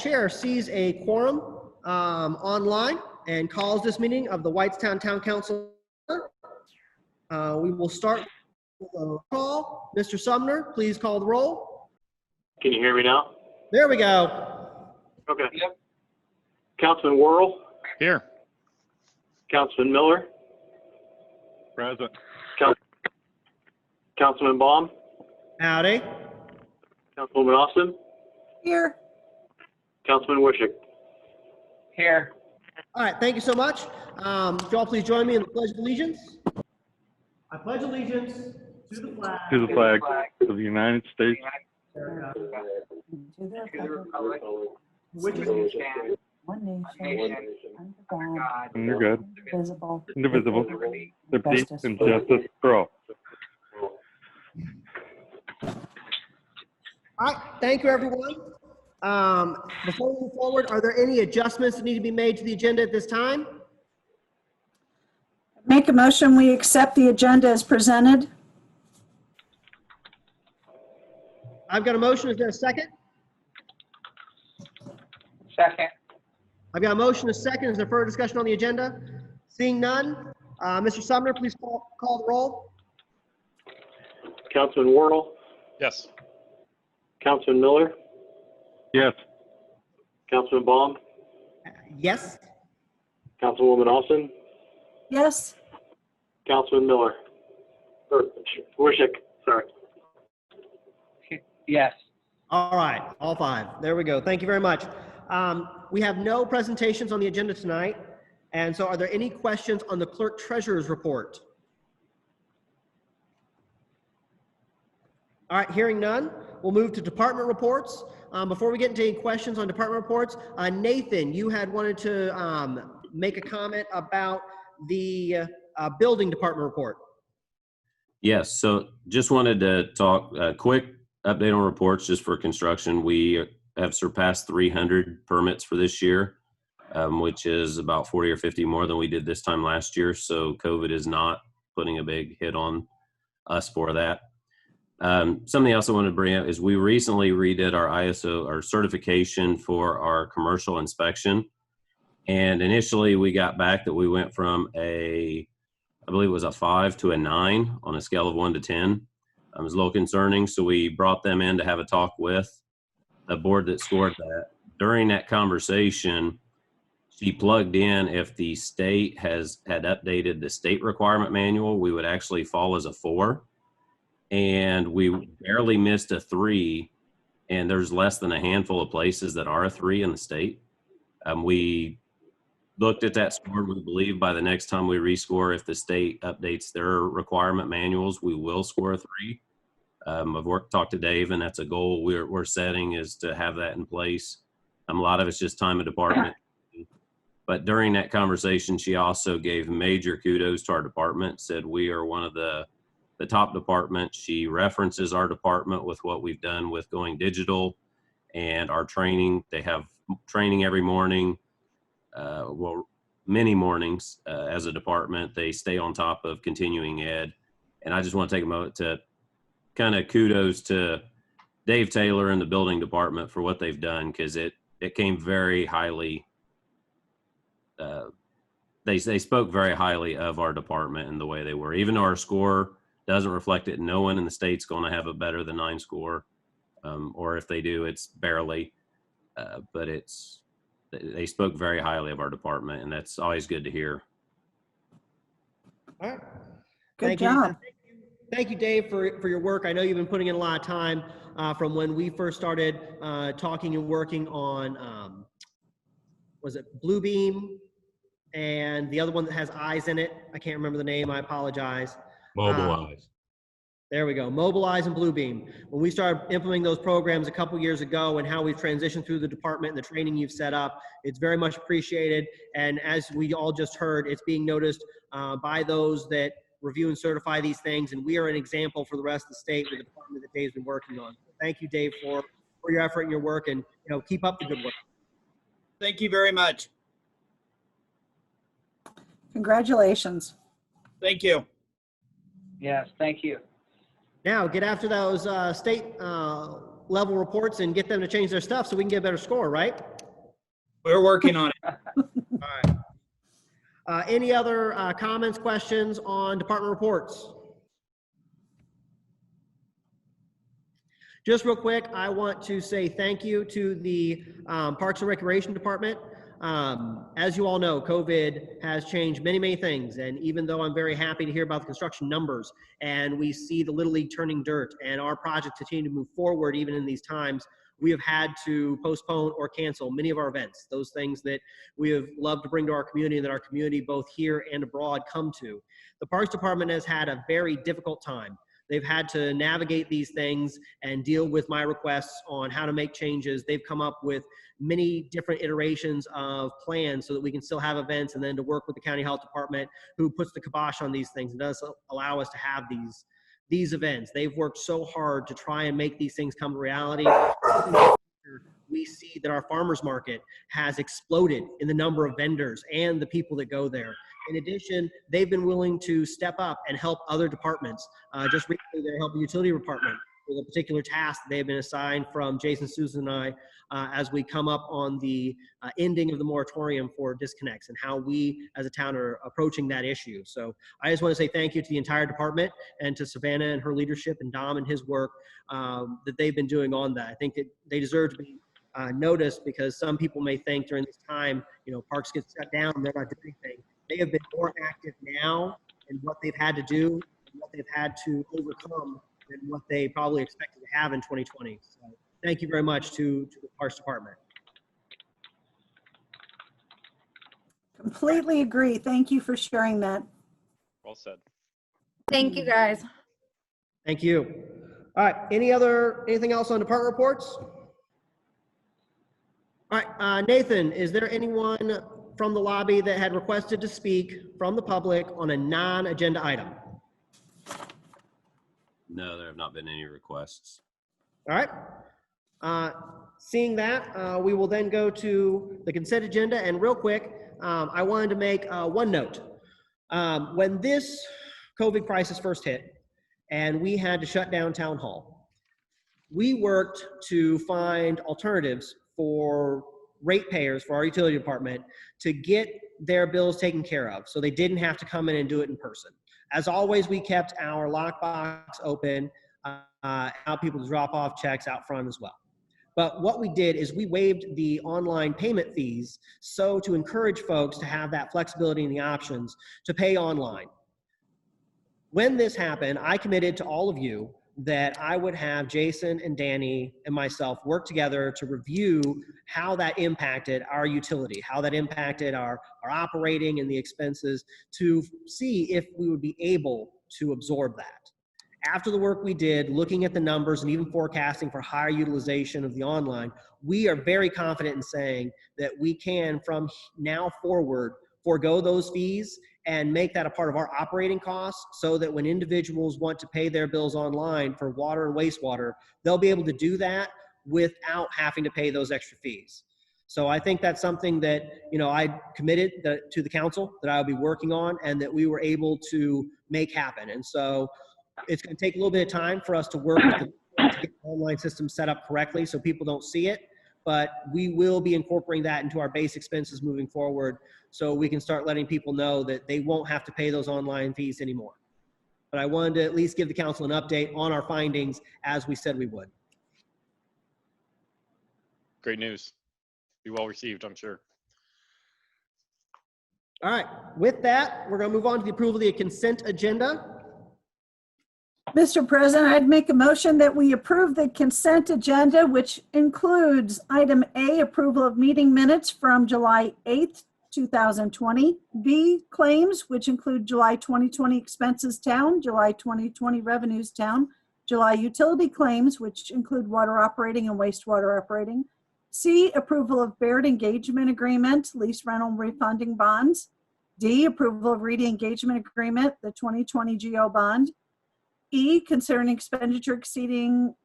Chair sees a quorum online and calls this meeting of the Whitestown Town Council. We will start with a call. Mr. Sumner, please call the roll. Can you hear me now? There we go. Okay. Yep. Councilman Worrell? Here. Councilman Miller? Present. Councilman Baum? Howdy. Councilwoman Austin? Here. Councilman Wishick? Here. All right, thank you so much. Would you all please join me in the Pledge of Allegiance? I pledge allegiance to the flag of the United States, which is one nation, under God, under God, indivisible, indivisible, with peace justice and justice for all. All right, thank you, everyone. Before we move forward, are there any adjustments that need to be made to the agenda at this time? Make a motion, we accept the agenda as presented. I've got a motion. Is there a second? Second. I've got a motion, a second. Is there further discussion on the agenda? Seeing none, Mr. Sumner, please call the roll. Councilman Worrell? Yes. Councilman Miller? Yes. Councilman Baum? Yes. Councilwoman Austin? Yes. Councilman Miller? Or Wishick, sorry. Yes. All right, all five. There we go. Thank you very much. We have no presentations on the agenda tonight. And so are there any questions on the clerk treasurer's report? All right, hearing none, we'll move to department reports. Before we get into any questions on department reports, Nathan, you had wanted to make a comment about the building department report. Yes, so just wanted to talk a quick update on reports just for construction. We have surpassed 300 permits for this year, which is about 40 or 50 more than we did this time last year. So COVID is not putting a big hit on us for that. Something else I want to bring up is we recently redid our ISO, our certification for our commercial inspection. And initially we got back that we went from I believe it was a 5 to a 9 on a scale of 1 to 10. It was a little concerning. So we brought them in to have a talk with the board that scored that. During that conversation, she plugged in if the state had updated the state requirement manual, we would actually fall as a 4. And we barely missed a 3. And there's less than a handful of places that are a 3 in the state. We looked at that score. We believe by the next time we rescore, if the state updates their requirement manuals, we will score a 3. I've talked to Dave, and that's a goal we're setting, is to have that in place. A lot of it's just time of department. But during that conversation, she also gave major kudos to our department, said we are one of the top departments. She references our department with what we've done with going digital and our training. They have training every morning. Well, many mornings as a department. They stay on top of continuing ed. And I just want to take a moment to kind of kudos to Dave Taylor and the building department for what they've done, because it came very highly. They spoke very highly of our department and the way they were. Even though our score doesn't reflect it, no one in the state's going to have a better than 9 score. Or if they do, it's barely. But they spoke very highly of our department, and that's always good to hear. All right. Good job. Thank you, Dave, for your work. I know you've been putting in a lot of time from when we first started talking and working on, was it Bluebeam and the other one that has eyes in it? I can't remember the name. I apologize. Mobilize. There we go. Mobilize and Bluebeam. When we started implementing those programs a couple years ago, and how we've transitioned through the department and the training you've set up, it's very much appreciated. And as we all just heard, it's being noticed by those that review and certify these things. And we are an example for the rest of the state with the department that Dave's been working on. Thank you, Dave, for your effort and your work, and keep up the good work. Thank you very much. Congratulations. Thank you. Yes, thank you. Now, get after those state level reports and get them to change their stuff so we can get a better score, right? We're working on it. All right. Any other comments, questions on department reports? Just real quick, I want to say thank you to the Parks and Recreation Department. As you all know, COVID has changed many, many things. And even though I'm very happy to hear about the construction numbers and we see the Little League turning dirt and our project continue to move forward even in these times, we have had to postpone or cancel many of our events, those things that we have loved to bring to our community and that our community both here and abroad come to. The Parks Department has had a very difficult time. They've had to navigate these things and deal with my requests on how to make changes. They've come up with many different iterations of plans so that we can still have events, and then to work with the county health department who puts the kibosh on these things and does allow us to have these events. They've worked so hard to try and make these things come to reality. We see that our farmers market has exploded in the number of vendors and the people that go there. In addition, they've been willing to step up and help other departments. Just recently, they helped the utility department with a particular task that they have been assigned from Jason, Susan, and I as we come up on the ending of the moratorium for disconnects and how we as a town are approaching that issue. So I just want to say thank you to the entire department and to Savannah and her leadership and Dom and his work that they've been doing on that. I think that they deserve to be noticed, because some people may think during this time, you know, parks get shut down, they're not doing anything. They have been more active now in what they've had to do and what they've had to overcome than what they probably expected to have in 2020. So thank you very much to the Parks Department. Completely agree. Thank you for sharing that. Well said. Thank you, guys. Thank you. All right, anything else on department reports? All right, Nathan, is there anyone from the lobby that had requested to speak from the public on a non-agenda item? No, there have not been any requests. All right. Seeing that, we will then go to the consent agenda. And real quick, I wanted to make one note. When this COVID crisis first hit and we had to shut down Town Hall, we worked to find alternatives for ratepayers, for our utility department, to get their bills taken care of so they didn't have to come in and do it in person. As always, we kept our lockbox open, allowed people to drop off checks out front as well. But what we did is we waived the online payment fees so to encourage folks to have that flexibility and the options to pay online. When this happened, I committed to all of you that I would have Jason and Danny and myself work together to review how that impacted our utility, how that impacted our operating and the expenses, to see if we would be able to absorb that. After the work we did, looking at the numbers and even forecasting for higher utilization of the online, we are very confident in saying that we can, from now forward, forego those fees and make that a part of our operating costs, so that when individuals want to pay their bills online for water and wastewater, they'll be able to do that without having to pay those extra fees. So I think that's something that, you know, I committed to the council that I'll be working on and that we were able to make happen. And so it's going to take a little bit of time for us to work with to get the online system set up correctly so people don't see it. But we will be incorporating that into our base expenses moving forward, so we can start letting people know that they won't have to pay those online fees anymore. But I wanted to at least give the council an update on our findings as we said we would. Great news. Be well received, I'm sure. All right, with that, we're going to move on to the approval of the consent agenda. Mr. President, I'd make a motion that we approve the consent agenda, which includes item A, approval of meeting minutes from July 8th, 2020. B, claims, which include July 2020 expenses town, July 2020 revenues town, July utility claims, which include water operating and wastewater operating. C, approval of Baird engagement agreement, lease rental refunding bonds. D, approval of Reedy engagement agreement, the 2020 GO bond. E, considering expenditure exceeding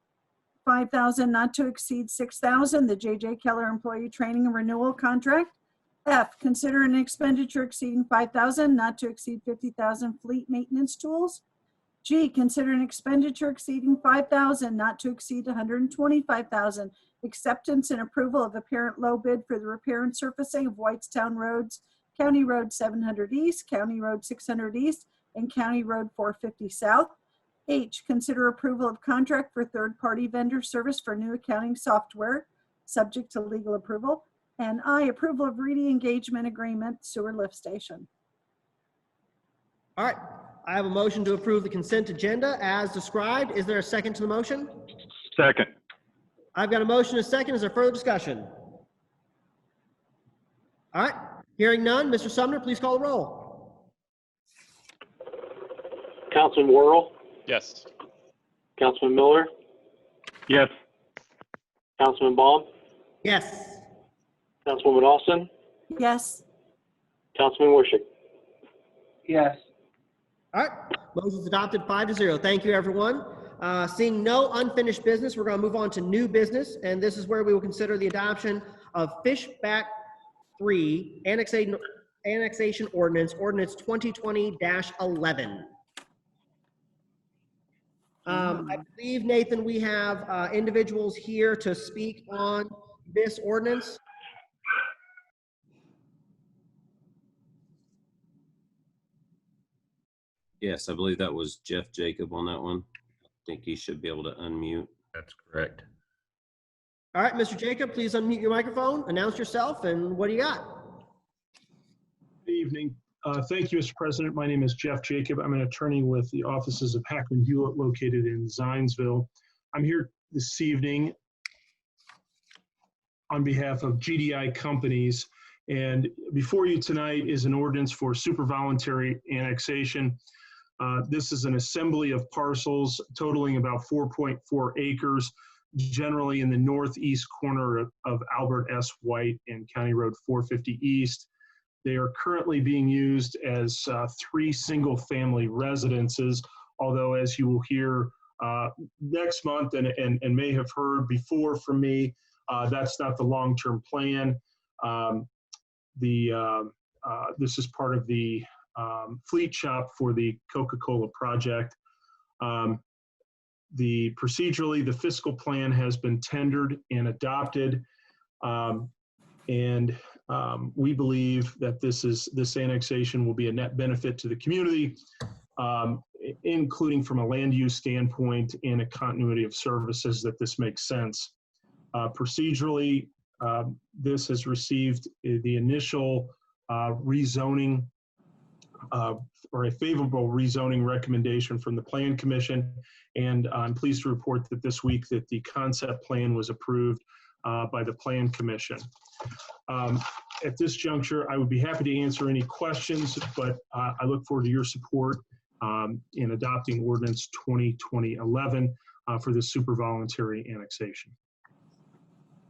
$5,000 not to exceed $6,000, the J.J. Keller employee training and renewal contract. F, consider an expenditure exceeding $5,000 not to exceed $50,000 fleet maintenance tools. G, consider an expenditure exceeding $5,000, not to exceed $125,000. Acceptance and approval of apparent low bid for the repair and surfacing of Whitestown roads, County Road 700 East, County Road 600 East, and County Road 450 South. H, consider approval of contract for third-party vendor service for new accounting software, subject to legal approval. And I, approval of re-engagement agreement sewer lift station. All right, I have a motion to approve the consent agenda as described. Is there a second to the motion? Second. I've got a motion and a second. Is there further discussion? All right, hearing none. Mr. Sumner, please call the roll. Councilman Worrell, Yes. Councilman Miller, Yes. Councilman Baum, Yes. Councilwoman Austin, Yes. Councilman Wishick. Yes. All right, motion's adopted 5-0. Thank you, everyone. Seeing no unfinished business, we're going to move on to new business, and this is where we will consider the adoption of Fishback 3 annexation ordinance 2020-11. I believe, Nathan, we have individuals here to speak on this ordinance. Yes, I believe that was Jeff Jacob on that one. I think he should be able to unmute. That's correct. All right, Mr. Jacob, please unmute your microphone, announce yourself, and what do you got? Good evening. Thank you, Mr. President. My name is Jeff Jacob. I'm an attorney with the offices of Hackman Hewlett located in Zionsville. I'm here this evening on behalf of GDI Companies. And before you tonight is an ordinance for super voluntary annexation. This is an assembly of parcels totaling about 4.4 acres, generally in the northeast corner of Albert S. White and County Road 450 East. They are currently being used as 3 single-family residences, although as you will hear next month and may have heard before from me, that's not the long-term plan. This is part of the fleet shop for the Coca-Cola project. Procedurally, the fiscal plan has been tendered and adopted. We believe that this annexation will be a net benefit to the community, including from a land use standpoint and a continuity of services that this makes sense. Procedurally, this has received the initial rezoning or a favorable rezoning recommendation from the Plan Commission, and I'm pleased to report that this week that the concept plan was approved by the Plan Commission. At this juncture, I would be happy to answer any questions, but I look forward to your support in adopting Ordinance 2020-11 for the super voluntary annexation.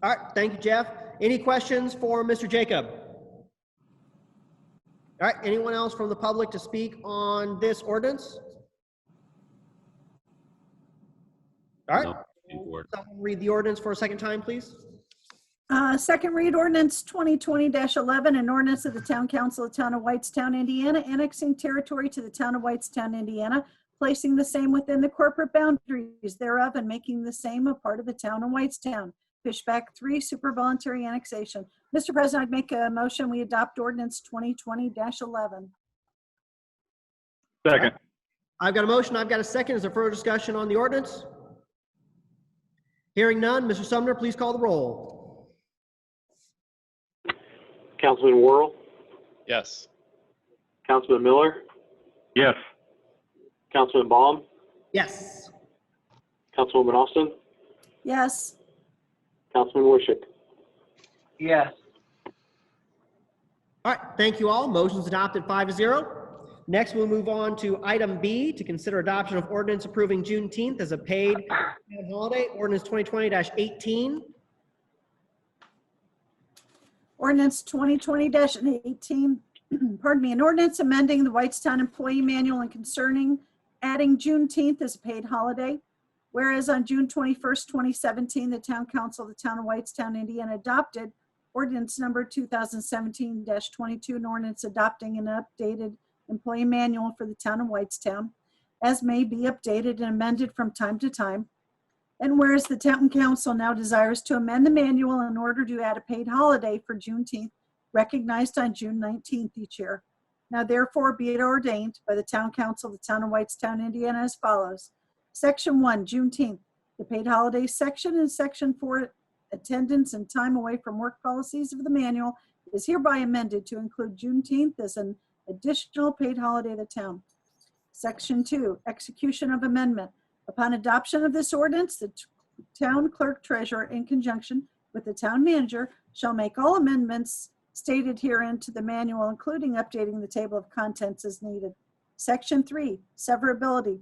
All right, thank you, Jeff. Any questions for Mr. Jacob? All right, anyone else from the public to speak on this ordinance? All right, someone read the ordinance for a second time, please. Second read ordinance 2020-11, an ordinance of the Town Council of the Town of Whitestown, Indiana, annexing territory to the Town of Whitestown, Indiana, placing the same within the corporate boundaries thereof, and making the same a part of the Town of Whitestown. Fishback 3, super voluntary annexation. Mr. President, I'd make a motion we adopt ordinance 2020-11. Second. I've got a motion, I've got a second. Is there further discussion on the ordinance? Hearing none, Mr. Sumner, please call the roll. Councilman Worrell, Yes. Councilman Miller, Yes. Councilman Baum, Yes. Councilwoman Austin, Yes. Councilman Wishick. Yes. All right, thank you all. Motion's adopted 5-0. Next, we'll move on to item B, to consider adoption of ordinance approving Juneteenth as a paid holiday, ordinance 2020-18. Ordinance 2020-18, pardon me, an ordinance amending the Whitestown Employee Manual and concerning adding Juneteenth as a paid holiday. Whereas on June 21st, 2017, the Town Council of the Town of Whitestown, Indiana adopted ordinance number 2017-22, an ordinance adopting an updated employee manual for the Town of Whitestown. as may be updated and amended from time to time. And whereas the town council now desires to amend the manual in order to add a paid holiday for Juneteenth, recognized on June 19th each year. Now therefore be it ordained by the town council of the town of Whitestown, Indiana as follows. Section 1, Juneteenth, the paid holidays section, and Section 4, attendance and time away from work policies of the manual is hereby amended to include Juneteenth as an additional paid holiday of the town. Section 2, execution of amendment. Upon adoption of this ordinance, the town clerk treasurer, in conjunction with the town manager, shall make all amendments stated herein to the manual, including updating the table of contents as needed. Section 3, severability.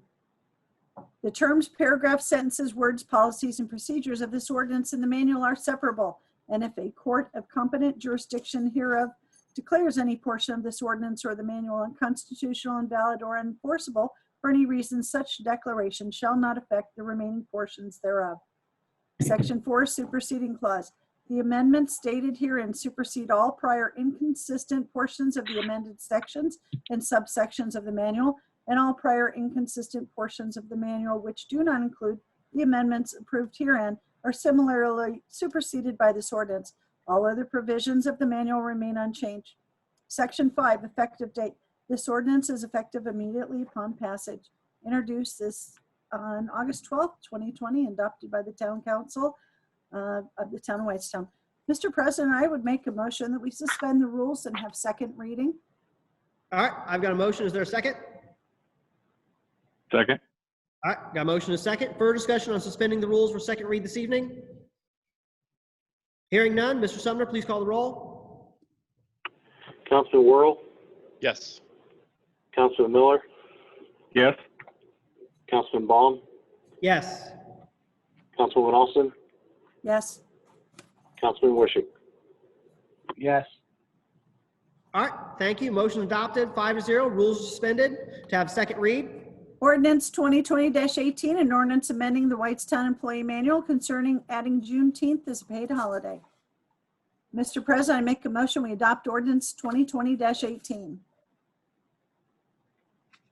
The terms, paragraphs, sentences, words, policies, and procedures of this ordinance and the manual are separable, and if a court of competent jurisdiction hereof declares any portion of this ordinance or the manual unconstitutional, invalid, or unenforceable for any reason, such declaration shall not affect the remaining portions thereof. Section 4, superseding clause. The amendments stated herein supersede all prior inconsistent portions of the amended sections and subsections of the manual, and all prior inconsistent portions of the manual which do not include the amendments approved herein are similarly superseded by this ordinance. All other provisions of the manual remain unchanged. Section 5, effective date. This ordinance is effective immediately upon passage. Introduced this on August 12th, 2020, adopted by the town council of the town of Whitestown. Mr. President, I would make a motion that we suspend the rules and have second reading. All right, I've got a motion. Is there a second? Second. All right, got a motion and a second. Further discussion on suspending the rules for second read this evening? Hearing none, Mr. Sumner, please call the roll. Councilman Worrell, Yes. Councilman Miller, Yes. Councilman Baum, Yes. Councilwoman Austin, Yes. Councilman Wishick. Yes. All right, thank you. Motion adopted, 5-0. Rules suspended to have second read. Ordinance 2020-18, an ordinance amending the Whitestown Employee Manual concerning adding Juneteenth as a paid holiday. Mr. President, I make a motion we adopt ordinance 2020-18.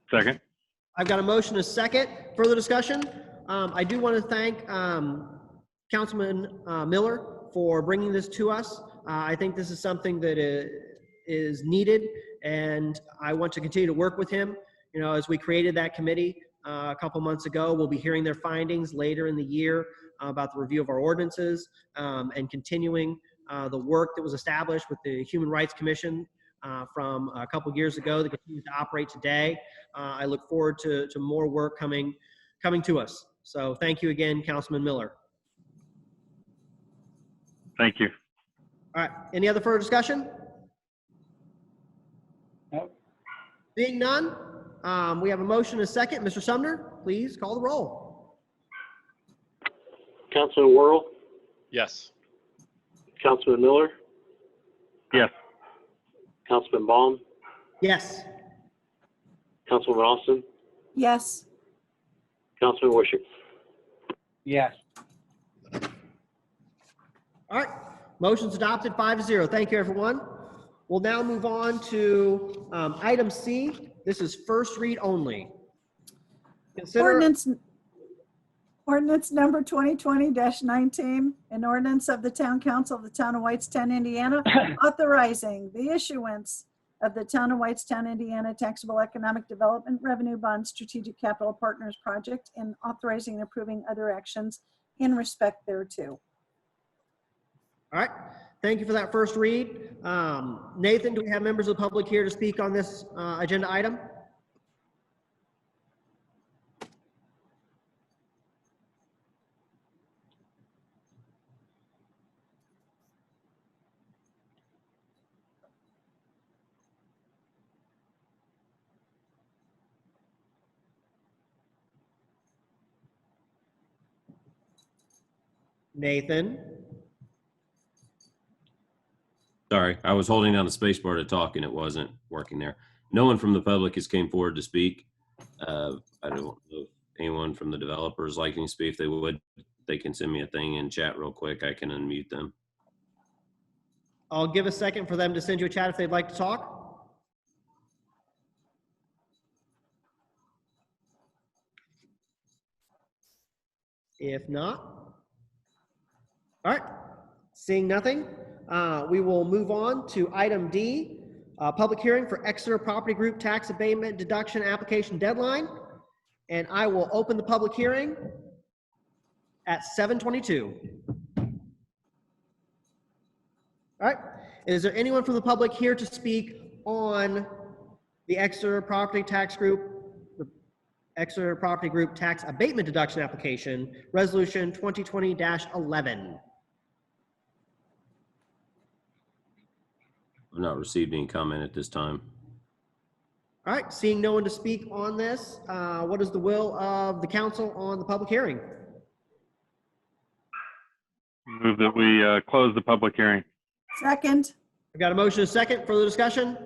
Second. I've got a motion and a second. Further discussion? I do want to thank Councilman Miller for bringing this to us. I think this is something that is needed, and I want to continue to work with him. You know, as we created that committee a couple months ago, we'll be hearing their findings later in the year about the review of our ordinances and continuing the work that was established with the Human Rights Commission from a couple years ago that continues to operate today. I look forward to more work coming to us. So thank you again, Councilman Miller. Thank you. All right, any other further discussion? Nope. Being none, we have a motion and a second. Mr. Sumner, please call the roll. Councilman Worrell, Yes. Councilman Miller, Yes. Councilman Baum, Yes. Councilwoman Austin, Yes. Councilman Wishick. Yes. All right, motion's adopted, 5-0. Thank you, everyone. We'll now move on to item C. This is first read only. Consider Ordinance number 2020-19, an ordinance of the Town Council of the Town of Whitestown, Indiana, authorizing the issuance of the Town of Whitestown, Indiana Taxable Economic Development Revenue Bond Strategic Capital Partners Project and authorizing and approving other actions in respect thereto. All right, thank you for that first read. Nathan, do we have members of the public here to speak on this agenda item? Nathan? Sorry, I was holding down the space bar to talk and it wasn't working there. No one from the public has came forward to speak. I don't know if anyone from the developers liking to speak. If they would, they can send me a thing in chat real quick. I can unmute them. I'll give a second for them to send you a chat if they'd like to talk. If not, all right, seeing nothing, we will move on to item D, public hearing for Exeter Property Group tax abatement deduction application deadline. And I will open the public hearing at 7:22. All right, is there anyone from the public here to speak on the Exeter Property Tax Group, the Exeter Property Group tax abatement deduction application, resolution 2020-11? I've not received any comment at this time. All right, seeing no one to speak on this, what is the will of the council on the public hearing? Move that we close the public hearing. Second. I've got a motion and a second. Further discussion?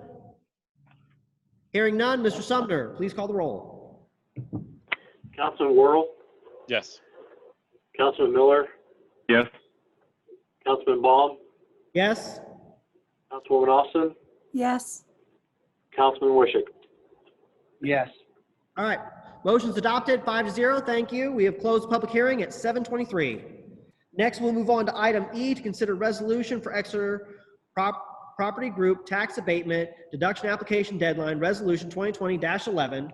Hearing none, Mr. Sumner, please call the roll. Councilman Worrell, Yes. Councilman Miller, Yes. Councilman Baum, Yes? Councilwoman Austin, Yes. Councilman Wishick. Yes. All right, motion's adopted, 5-0. Thank you. We have closed the public hearing at 7:23. Next, we'll move on to item E to consider resolution for Exeter Property Group tax abatement deduction application deadline, resolution 2020-11.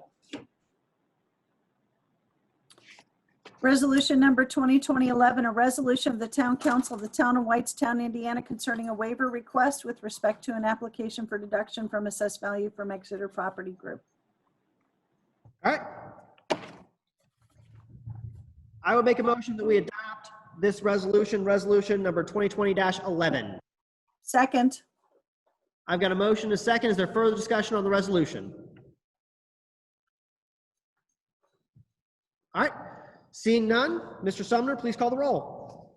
Resolution number 2020-11, a resolution of the Town Council of the Town of Whitestown, Indiana concerning a waiver request with respect to an application for deduction from assessed value from Exeter Property Group. All right. I would make a motion that we adopt this resolution, resolution number 2020-11. Second. I've got a motion and a second. Is there further discussion on the resolution? All right, seeing none, Mr. Sumner, please call the roll.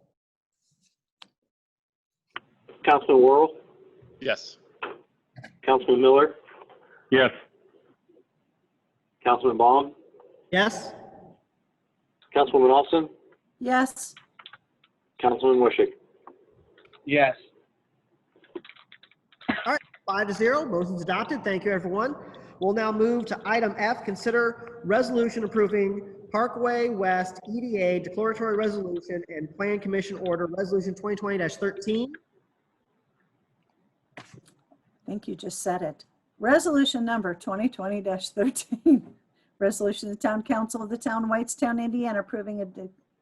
Councilman Worrell, Yes. Councilman Miller, Yes. Councilman Baum, Yes? Councilwoman Austin, Yes. Councilman Wishick. Yes. 5-0, motion's adopted. Thank you, everyone. We'll now move to item F, consider resolution approving Parkway West EDA declaratory resolution and Plan Commission order, resolution 2020-13. I think you just said it. Resolution number 2020-13. Resolution of the Town Council of the Town of Whitestown, Indiana, approving a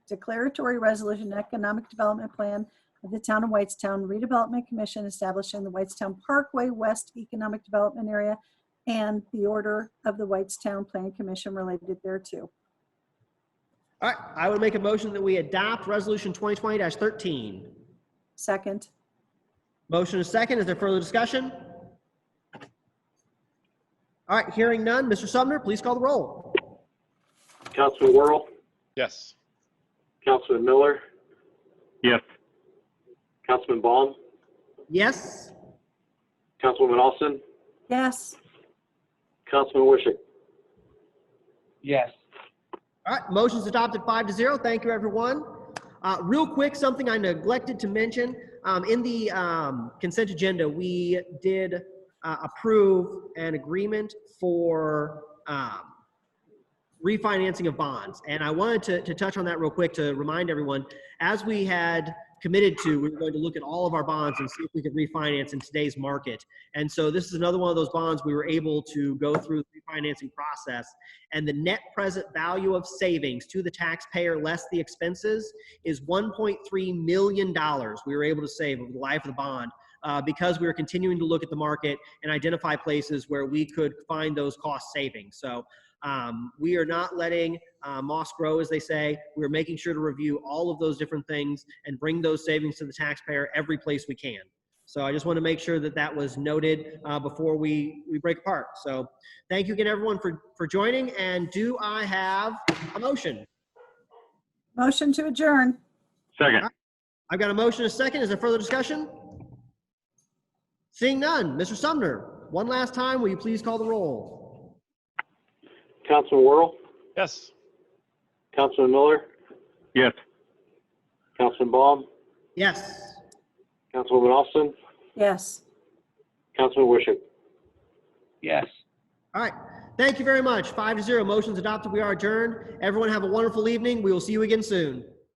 declaratory resolution and economic development plan of the Town of Whitestown Redevelopment Commission establishing the Whitestown Parkway West Economic Development Area and the order of the Whitestown Plan Commission related thereto. All right, I would make a motion that we adopt resolution 2020-13. Second. Motion is second. Is there further discussion? All right, hearing none, Mr. Sumner, please call the roll. Councilman Worrell, Yes. Councilman Miller, Yes. Councilman Baum, Yes? Councilwoman Austin, Yes. Councilman Wishick. Yes. All right, motion's adopted 5-0. Thank you, everyone. Real quick, something I neglected to mention. In the consent agenda, we did approve an agreement for refinancing of bonds. And I wanted to touch on that real quick to remind everyone, as we had committed to, we were going to look at all of our bonds and see if we could refinance in today's market. And so this is another one of those bonds we were able to go through the refinancing process, and the net present value of savings to the taxpayer less the expenses is $1.3 million we were able to save over the life of the bond because we were continuing to look at the market and identify places where we could find those cost savings. So we are not letting moss grow, as they say. We're making sure to review all of those different things and bring those savings to the taxpayer every place we can. So I just want to make sure that that was noted before we break apart. So thank you again, everyone, for joining. And do I have a motion? Motion to adjourn. Second. I've got a motion and a second. Is there further discussion? Seeing none, Mr. Sumner, one last time, will you please call the roll? Councilman Worrell, Yes. Councilman Miller, Yes. Councilman Baum, Yes. Councilwoman Austin, Yes. Councilman Wishick. Yes. All right. Thank you very much. 5-0. Motion's adopted. We are adjourned. Everyone have a wonderful evening. We will see you again soon.